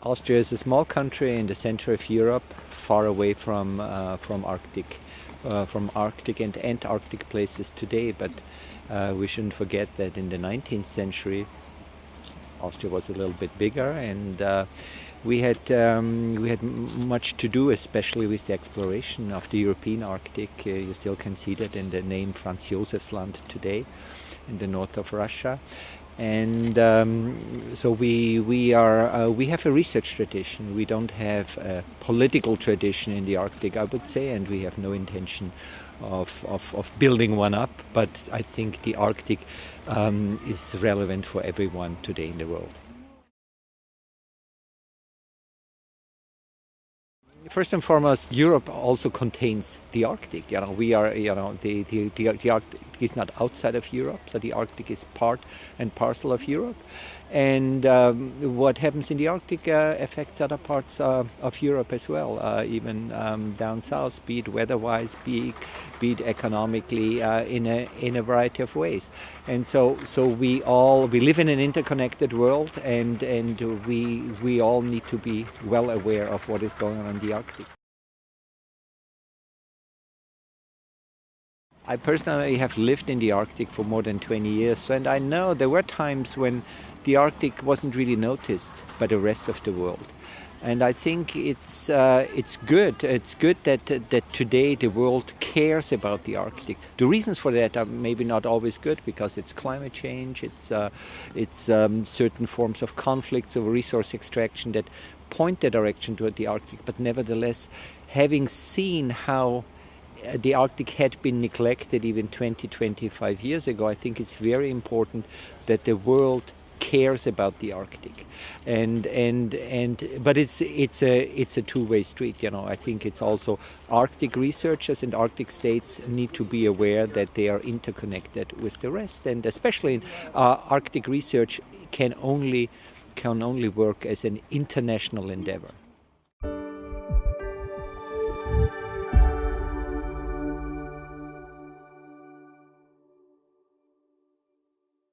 Austria is a small country in the center of Europe, far away from Arctic and Antarctic places today. But we shouldn't forget that in the 19th century, Austria was a little bit bigger, and we had much to do, especially with the exploration of the European Arctic. You still can see that in the name Franz Josefs Land today, in the north of Russia. And so we have a research tradition. We don't have a political tradition in the Arctic, I would say, and we have no intention of building one up. But I think the Arctic is relevant for everyone today in the world. First and foremost, Europe also contains the Arctic. We are, the Arctic is not outside of Europe, so the Arctic is part and parcel of Europe. And what happens in the Arctic affects other parts of Europe as well, even down south, be it weather-wise, be it economically, in a variety of ways. And so we live in an interconnected world, and we all need to be well aware of what is going on in the Arctic. I personally have lived in the Arctic for more than 20 years, and I know there were times when the Arctic wasn't really noticed by the rest of the world. And I think it's good. It's good that today the world cares about the Arctic. The reasons for that are maybe not always good, because it's climate change, it's certain forms of conflicts of resource extraction that point the direction toward the Arctic. But nevertheless, having seen how the Arctic had been neglected even 20-25 years ago, I think it's very important that the world cares about the Arctic, but it's a two-way street. I think it's also Arctic researchers and Arctic states need to be aware that they are interconnected with the rest, and especially in Arctic research can only work as an international endeavor.